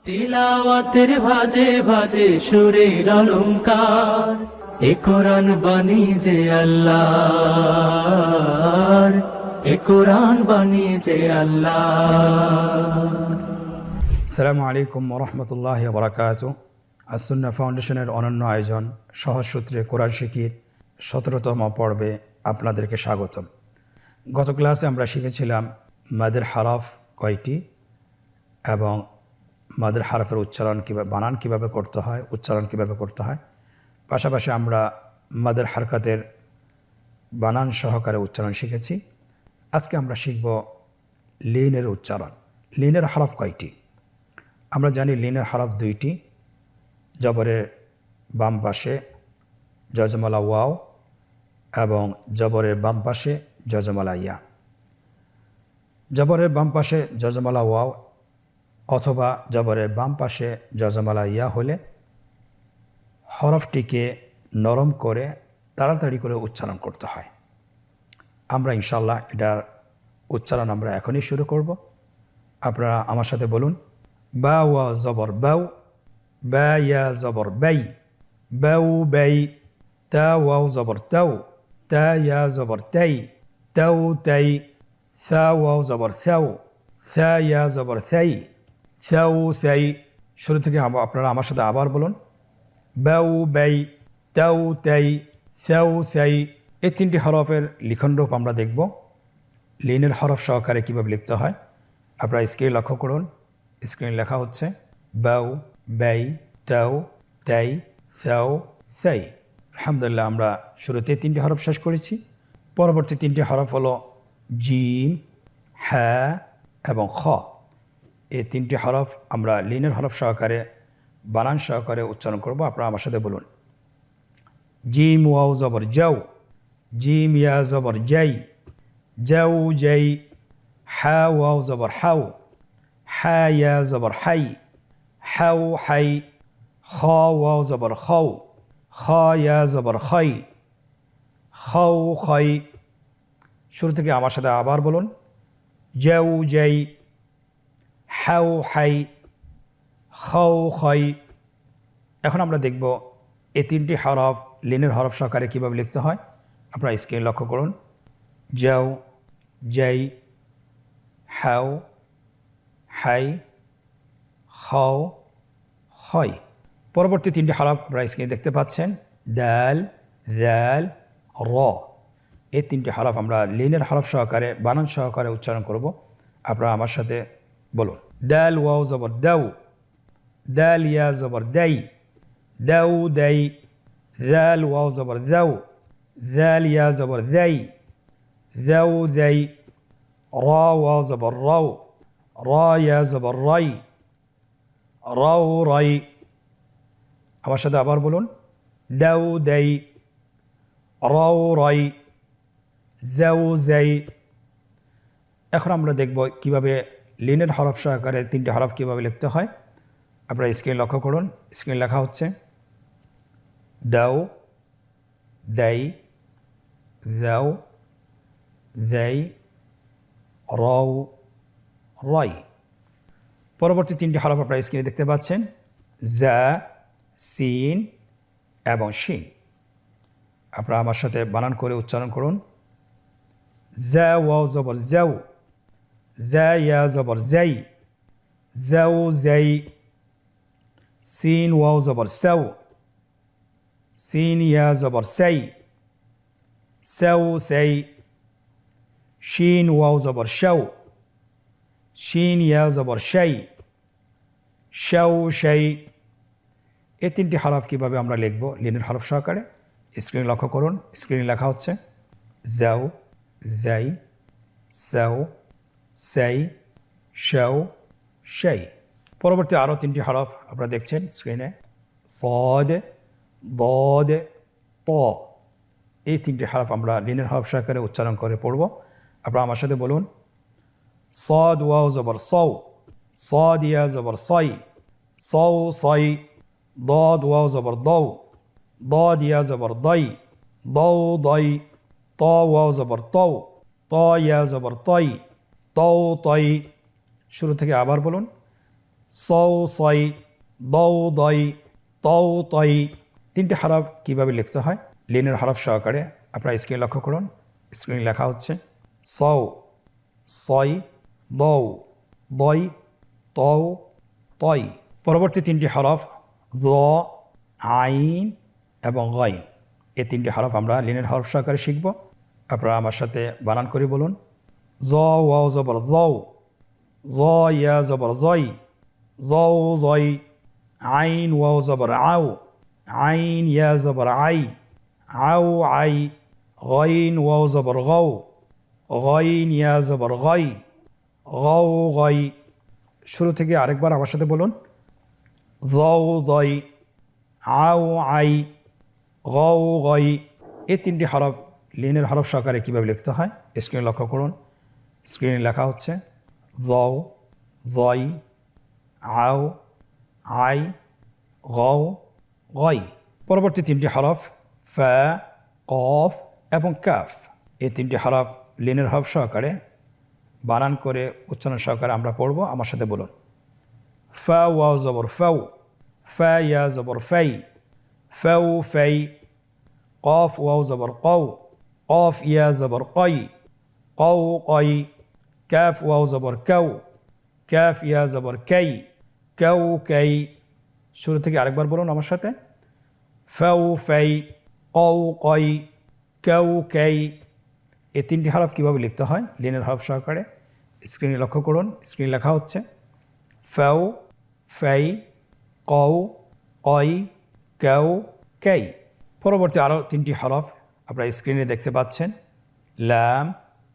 তিলাওয়াতের ভাজে ভাজে সুরের অলংকার, এ কোরআন বাণী যে আল্লাহর, এ কোরআন বাণী যে আল্লাহর। আসসালামু আলাইকুম ওরহমতুল্লাহি ওয়া বারাকাতুহু। আসুন্নাহ ফাউন্ডেশনের অনন্য আয়োজন সহজ সূত্রে কোরআন শিখির ১৭তম পর্বে আপনাদেরকে স্বাগতম। গত ক্লাসে আমরা শিখেছিলাম মাদের হারফ কয়টি এবং মাদের হারফের উচ্চারণ কীভাবে, বানান কীভাবে করতে হয়, উচ্চারণ কীভাবে করতে হয়। পাশাপাশি আমরা মাদের হারকাতের বানান সহকারে উচ্চারণ শিখেছি। আজকে আমরা শিখব লিনের উচ্চারণ। লিনের হরফ কয়টি? আমরা জানি লিনের হরফ দুইটি, জবরের বাম পাশে জজমালা ওয়াও এবং জবরের বাম পাশে জজমালা ইয়া। জবরের বাম পাশে জজমালা ওয়াও অথবা জবরের বাম পাশে জজমালা ইয়া হলে হরফটিকে নরম করে তাড়াতাড়ি করে উচ্চারণ করতে হয়। আমরা ইনশাআল্লাহ এটার উচ্চারণ আমরা এখনই শুরু করব। আপনারা আমার সাথে বলুন, বা ওয়া জবর বাউ, বা ইয়া জবর বাই, বাউ বাই, তা ওয়াও জবর তাও, তা ইয়া জবর তাই, তাও তাই, সা ওয়াও জবর সাও, সা ইয়া জবর সাই, সাউ সাই। শুরু থেকে আপনারা আমার সাথে আবার বলুন, বাউ বাই, তাও তাই, সাউ সাই। এই তিনটি হরফের লিখন রূপ আমরা দেখব। লিনের হরফ সহকারে কীভাবে লিখতে হয় আপনারা স্ক্রিনে লক্ষ্য করুন। স্ক্রিনে লেখা হচ্ছে বাউ বাই, তাও তাই, সাও সাই। আলহামদুলিল্লাহ, আমরা শুরুতে তিনটি হরফ শেষ করেছি। পরবর্তী তিনটি হরফ হলো জিম, হ্যাঁ এবং খ। এই তিনটি হরফ আমরা লিনের হরফ সহকারে বানান সহকারে উচ্চারণ করব। আপনারা আমার সাথে বলুন, জিম ওয়াও জবর যাও, জিম ইয়া জবর যাই, যাও যাই, হা ওয়াও জবর হাও, হা ইয়া জবর হাই, হাও হাই, খ ওয়াও জবর খাও, খ ইয়া জবর খাই, খাও খাই। শুরু থেকে আমার সাথে আবার বলুন, যাও যাই, হাও হাই, খাও খাই। এখন আমরা দেখব এই তিনটি হরফ লিনের হরফ সহকারে কীভাবে লিখতে হয়। আপনারা স্ক্রিনে লক্ষ্য করুন, যাও যাই, হাও হাই, খাও হয়। পরবর্তী তিনটি হরফ আপনারা স্ক্রিনে দেখতে পাচ্ছেন, দাল, দাল, র। এই তিনটি হরফ আমরা লিনের হরফ সহকারে বানান সহকারে উচ্চারণ করব। আপনারা আমার সাথে বলুন, দাল ওয়াও জবর দাও, দাল ইয়া জবর দাই, দাউ দাই, দাল ওয়াও জবর দাও, দাল ইয়া জবর দাই, দাউ দাই, র ওয়াও জবর রাও, র ইয়া জবর রাই, রাও রাই। আমার সাথে আবার বলুন, দাউ দাই, রাও রাই, যাও যাই। এখন আমরা দেখব কিভাবে লিনের হরফ সহকারে তিনটি হরফ কীভাবে লিখতে হয়। আপনারা স্ক্রিনে লক্ষ্য করুন। স্ক্রিনে লেখা হচ্ছে দাও, দাই, দাও, দাই, রাও, রাই। পরবর্তী তিনটি হরফ আপনারা স্ক্রিনে দেখতে পাচ্ছেন, জা, সিন এবং শিন। আপনারা আমার সাথে বানান করে উচ্চারণ করুন, জা ওয়াও জবর যাও, জা ইয়া জবর যাই, যাও যাই, সিন ওয়াও জবর সাও, সিন ইয়া জবর সাই, সাও সাই, শিন ওয়াও জবর শাও, শিন ইয়া জবর শাই, শাও শাই। এই তিনটি হরফ কীভাবে আমরা লিখব লিনের হরফ সহকারে স্ক্রিনে লক্ষ্য করুন। স্ক্রিনে লেখা হচ্ছে যাও, যাই, সাও, সাই, শাও, শাই। পরবর্তী আরও তিনটি হরফ আপনারা দেখছেন স্ক্রিনে, সদ, দদ, ত। এই তিনটি হরফ আমরা লিনের হরফ সহকারে উচ্চারণ করে পড়ব। আপনারা আমার সাথে বলুন, সদ ওয়াও জবর সৌ, সদ ইয়া জবর সই, সৌ সই, দদ ওয়াও জবর দৌ, দদ ইয়া জবর দই, দৌ দই, ত ওয়াও জবর তৌ, ত ইয়া জবর তই, তৌ তই। শুরু থেকে আবার বলুন, সৌ সই, দৌ দই, তৌ তই। তিনটি হরফ কীভাবে লিখতে হয় লিনের হরফ সহকারে আপনারা স্ক্রিনে লক্ষ্য করুন। স্ক্রিনে লেখা হচ্ছে সৌ, সই, দৌ, দই, তৌ, তই। পরবর্তী তিনটি হরফ জ, আইন এবং গইন। এই তিনটি হরফ আমরা লিনের হরফ সহকারে শিখব। আপনারা আমার সাথে বানান করে বলুন। জ ওয়াও জবর জৌ, জ ইয়া জবর জই, জৌ জই। আইন ওয়াও জবর আও, আইন ইয়া জবর আই, আও আই। গইন ওয়াও জবর গৌ, গইন ইয়া জবর গই, গৌ গই। শুরু থেকে আরেকবার আমার সাথে বলুন। জৌ দই, আও আই, গৌ গই। এই তিনটি হরফ লিনের হরফ সহকারে কীভাবে লিখতে হয় স্ক্রিনে লক্ষ্য করুন। স্ক্রিনে লেখা হচ্ছে জৌ, জই, আও, আই, গৌ, গই। পরবর্তী তিনটি হরফ ফা, কফ এবং কাফ। এই তিনটি হরফ লিনের হরফ সহকারে বানান করে উচ্চারণ সহকারে আমরা পড়ব। আমার সাথে বলুন। ফা ওয়াও জবর ফাউ, ফা ইয়া জবর ফাই, ফাউ ফাই। কফ ওয়াও জবর কৌ, কফ ইয়া জবর কই, কৌ কই। কাফ ওয়াও জবর কাউ, কাফ ইয়া জবর কাই, কাউ কাই। শুরু থেকে আরেকবার বলুন আমার সাথে। ফাউ ফাই, কৌ কই, কাউ কাই। এই তিনটি হরফ কীভাবে লিখতে হয় লিনের হরফ সহকারে স্ক্রিনে লক্ষ্য করুন। স্ক্রিনে লেখা হচ্ছে ফাউ, ফাই, কৌ, কই, কাউ, কাই। পরবর্তী আরও তিনটি হরফ আপনারা স্ক্রিনে দেখতে পাচ্ছেন লাম,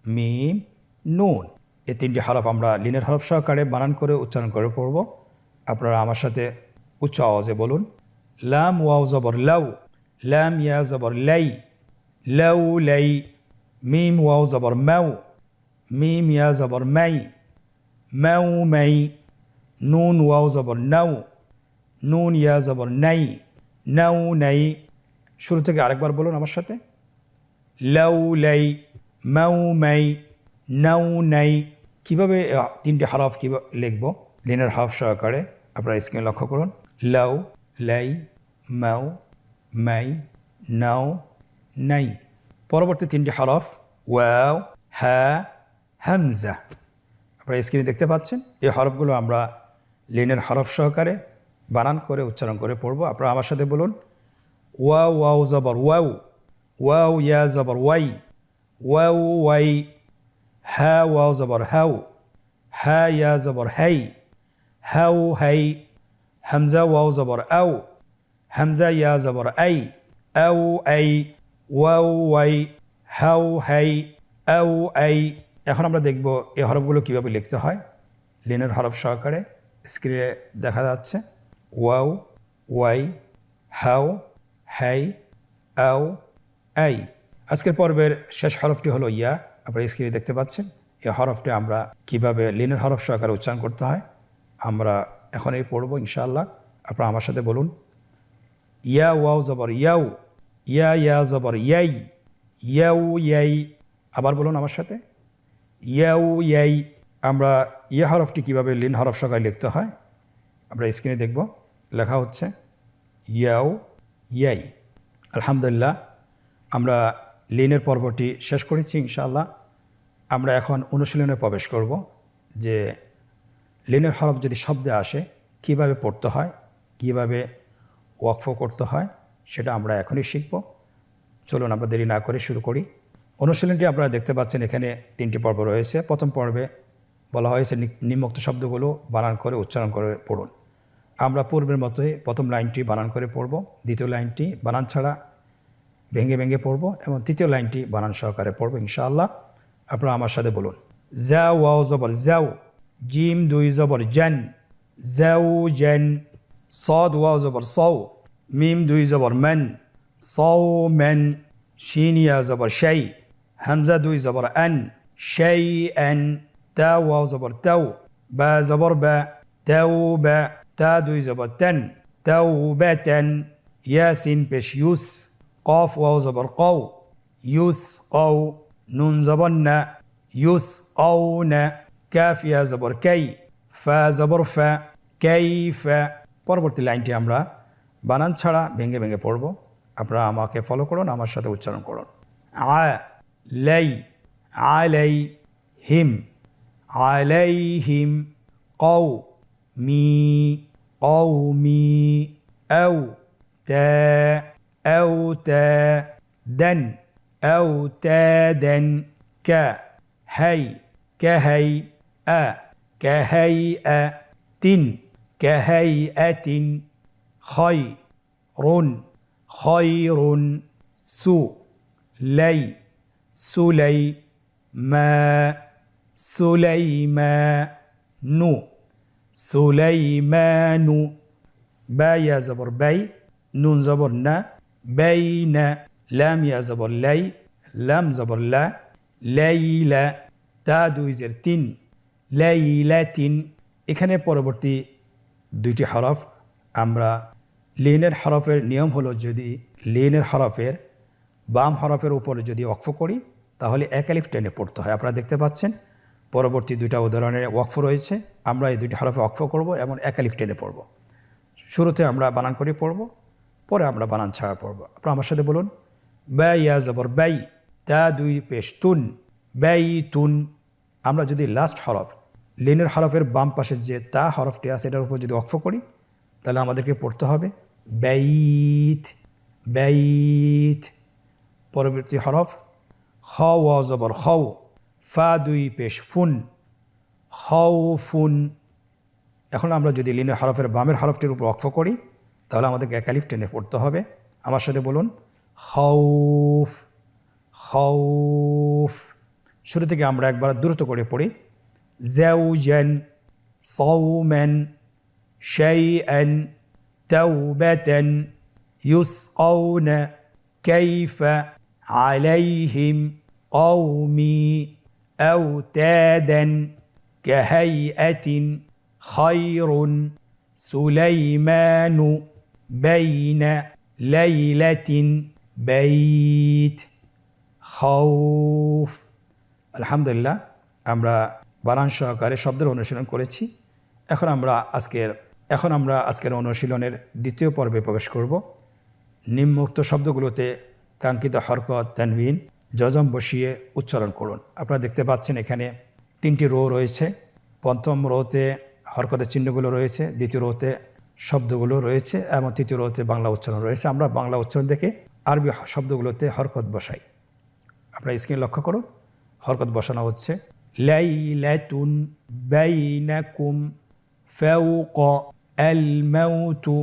মিম, নুন। এই তিনটি হরফ আমরা লিনের হরফ সহকারে বানান করে উচ্চারণ করে পড়ব। আপনারা আমার সাথে উচ্চ আওয়াজে বলুন। লাম ওয়াও জবর লাউ, লাম ইয়া জবর লাই, লাউ লাই। মিম ওয়াও জবর মাউ, মিম ইয়া জবর মাই, মাউ মাই। নুন ওয়াও জবর নাউ, নুন ইয়া জবর নাই, নাউ নাই। শুরু থেকে আরেকবার বলুন আমার সাথে। লাউ লাই, মাউ মাই, নাউ নাই। কীভাবে তিনটি হরফ কীভাবে লিখব লিনের হরফ সহকারে আপনারা স্ক্রিনে লক্ষ্য করুন। লাউ, লাই, মাউ, মাই, নাউ, নাই। পরবর্তী তিনটি হরফ ওয়াও, হা, হামজা। আপনারা স্ক্রিনে দেখতে পাচ্ছেন। এই হরফগুলো আমরা লিনের হরফ সহকারে বানান করে উচ্চারণ করে পড়ব। আপনারা আমার সাথে বলুন। ওয়াও ওয়াও জবর ওয়াও, ওয়াও ইয়া জবর ওয়াই, ওয়াও ওয়াই। হা ওয়াও জবর হাউ, হা ইয়া জবর হাই, হাউ হাই। হামজা ওয়াও জবর আও, হামজা ইয়া জবর আই, আও আই। ওয়াও ওয়াই, হাউ হাই, আও আই। এখন আমরা দেখব এই হরফগুলো কীভাবে লিখতে হয় লিনের হরফ সহকারে। স্ক্রিনে দেখা যাচ্ছে ওয়াও, ওয়াই, হাউ, হাই, আও, আই। আজকের পর্বের শেষ হরফটি হলো ইয়া। আপনারা স্ক্রিনে দেখতে পাচ্ছেন। এই হরফটি আমরা কিভাবে লিনের হরফ সহকারে উচ্চারণ করতে হয় আমরা এখনই পড়ব ইনশাআল্লাহ। আপনারা আমার সাথে বলুন। ইয়া ওয়াও জবর ইয়াউ, ইয়া ইয়া জবর ইয়াই, ইয়াউ ইয়াই। আবার বলুন আমার সাথে। ইয়াউ ইয়াই। আমরা ইয়া হরফটি কীভাবে লিন হরফ সহকারে লিখতে হয় আমরা স্ক্রিনে দেখব। লেখা হচ্ছে ইয়াউ ইয়াই। আলহামদুলিল্লাহ, আমরা লিনের পর্বটি শেষ করেছি ইনশাআল্লাহ। আমরা এখন অনুশীলনে প্রবেশ করব যে লিনের হরফ যদি শব্দে আসে কিভাবে পড়তে হয়, কিভাবে ওয়াকফ করতে হয় সেটা আমরা এখনই শিখব। চলুন আমরা দেরি না করে শুরু করি। অনুশীলনটি আপনারা দেখতে পাচ্ছেন এখানে তিনটি পর্ব রয়েছে। প্রথম পর্বে বলা হয়েছে নিম্নোক্ত শব্দগুলো বানান করে উচ্চারণ করে পড়ুন। আমরা পূর্বের মতোই প্রথম লাইনটি বানান করে পড়ব, দ্বিতীয় লাইনটি বানান ছাড়া ভেঙে ভেঙে পড়ব এবং তৃতীয় লাইনটি বানান সহকারে পড়ব ইনশাআল্লাহ। আপনারা আমার সাথে বলুন। জা ওয়াও জবর জাউ, জিম দুই জবর জান, জাউ জান। সদ ওয়াও জবর সৌ, মিম দুই জবর মান, সৌ মান। শিন ইয়া জবর শাই, হামজা দুই জবর আন, শাই আন। তা ওয়াও জবর তাও, বা জবর বা, তাও বা। তা দুই জবর তান, তাও বা তান। ইয়াসিন পেশ ইউস, কফ ওয়াও জবর কৌ, ইউস কৌ। নুন জবর না, ইউস কৌ না। কাফ ইয়া জবর কাই, ফা জবর ফা, কাইফা। পরবর্তী লাইনটি আমরা বানান ছাড়া ভেঙে ভেঙে পড়ব। আপনারা আমাকে ফলো করুন, আমার সাথে উচ্চারণ করুন। লাই আলাই হিম আলাইহিম কও মি আও তা দেন দেন কাহাই কাহাইআতিন কাহাইআতিন খায়রুন সুলাইমানু বা ইয়া জবর বাই নুন জবর না বাইনা লাম ইয়া জবর লাই লাম জবর লা লাইলা তা দুই জের তিন লাইলাতিন। এখানে পরবর্তী দুইটি হরফ আমরা লিনের হরফের নিয়ম হলো, যদি লিনের হরফের বাম হরফের উপরে যদি ওয়াকফ করি তাহলে এক আলিফ টেনে পড়তে হয়। আপনারা দেখতে পাচ্ছেন পরবর্তী দুইটা উদাহরণের ওয়াকফ রয়েছে। আমরা এই দুইটি হরফে ওয়াকফ করব এবং এক আলিফ টেনে পড়ব। শুরুতে আমরা বানান করে পড়ব, পরে আমরা বানান ছাড়া পড়ব। আপনারা আমার সাথে বলুন, বা ইয়া জবর বাই তা দুই পেশ তুন তুন। আমরা যদি লাস্ট হরফ লিনের হরফের বাম পাশের যে তা হরফটি আছে এটার উপর যদি ওয়াকফ করি তাহলে আমাদেরকে পড়তে হবে বাইত। পরবর্তী হরফ খ ওয়া জবর খও ফা দুই পেশ ফুন খাউফুন। এখন আমরা যদি লিনের হরফের বামের হরফটির উপর ওয়াকফ করি তাহলে আমাদেরকে এক আলিফ টেনে পড়তে হবে। আমার সাথে বলুন, খাউফ। শুরু থেকে আমরা একবার দ্রুত করে পড়ি। জাওজান সাওমান শাইআন তাওবাতান ইউসকাউনা কাইফা আলাইহিম কওমি আওতাদান কাহাইআতিন খায়রুন সুলাইমানু বাইনা লাইলাতিন বাইত খাউফ। আলহামদুলিল্লাহ, আমরা বানান সহকারে শব্দের অনুশীলন করেছি। এখন আমরা আজকের অনুশীলনের দ্বিতীয় পর্বে প্রবেশ করব। নিম্নোক্ত শব্দগুলোতে কাঙ্ক্ষিত হরকত তানবিন জজম বসিয়ে উচ্চারণ করুন। আপনারা দেখতে পাচ্ছেন এখানে তিনটি রো রয়েছে। প্রথম রোতে হরকতের চিহ্নগুলো রয়েছে, দ্বিতীয় রোতে শব্দগুলো রয়েছে এবং তৃতীয় রোতে বাংলা উচ্চারণ রয়েছে। আমরা বাংলা উচ্চারণ দেখে আরবি শব্দগুলোতে হরকত বসাই। আপনারা স্ক্রিন লক্ষ্য করুন, হরকত বসানো হচ্ছে। লাইলাতুন বাইনাকুম ফাওকা আল মাউতু।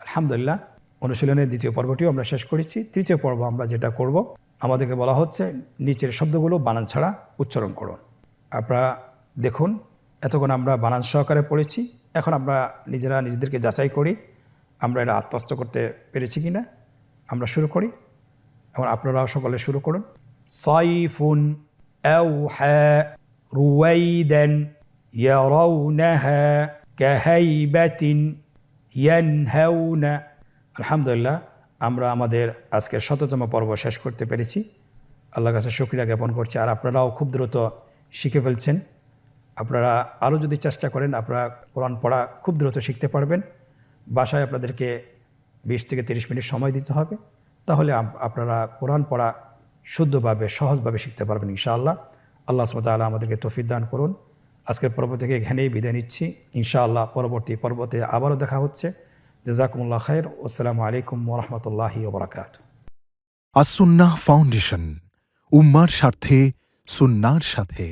আলহামদুলিল্লাহ, অনুশীলনের দ্বিতীয় পর্বটিও আমরা শেষ করেছি। তৃতীয় পর্ব আমরা যেটা করব, আমাদেরকে বলা হচ্ছে নিচের শব্দগুলো বানান ছাড়া উচ্চারণ করুন। আপনারা দেখুন, এতক্ষণ আমরা বানান সহকারে পড়েছি। এখন আমরা নিজেদেরকে যাচাই করি আমরা এটা আত্মস্থ করতে পেরেছি কিনা। আমরা শুরু করি, এখন আপনারাও সকলে শুরু করুন। সাইফুন আওহা রুওয়াইদান ইয়ারাউনাহা কাহাইবাতিন ইয়ানহাউনা। আলহামদুলিল্লাহ, আমরা আমাদের আজকের ১৭তম পর্ব শেষ করতে পেরেছি। আল্লাহর কাছে শুকরিয়া জ্ঞাপন করছি। আর আপনারাও খুব দ্রুত শিখে ফেলছেন। আপনারা আরও যদি চেষ্টা করেন আপনারা কোরআন পড়া খুব দ্রুত শিখতে পারবেন। বাসায় আপনাদেরকে ২০ থেকে ৩০ মিনিট সময় দিতে হবে, তাহলে আপনারা কোরআন পড়া শুদ্ধভাবে সহজভাবে শিখতে পারবেন ইনশাআল্লাহ। আল্লাহ সুবহানাহু ওয়া তাআলা আমাদেরকে তৌফিক দান করুন। আজকের পর্ব থেকে এখানেই বিদায় নিচ্ছি। ইনশাআল্লাহ পরবর্তী পর্বতে আবারও দেখা হচ্ছে। জাযাকুমুল্লাহ খাইর। আসসালামু আলাইকুম ওয়া রাহমাতুল্লাহি ওয়া বারাকাতুহু। আস-সুন্নাহ ফাউন্ডেশন, উম্মার স্বার্থে সুন্নাহর সাথে।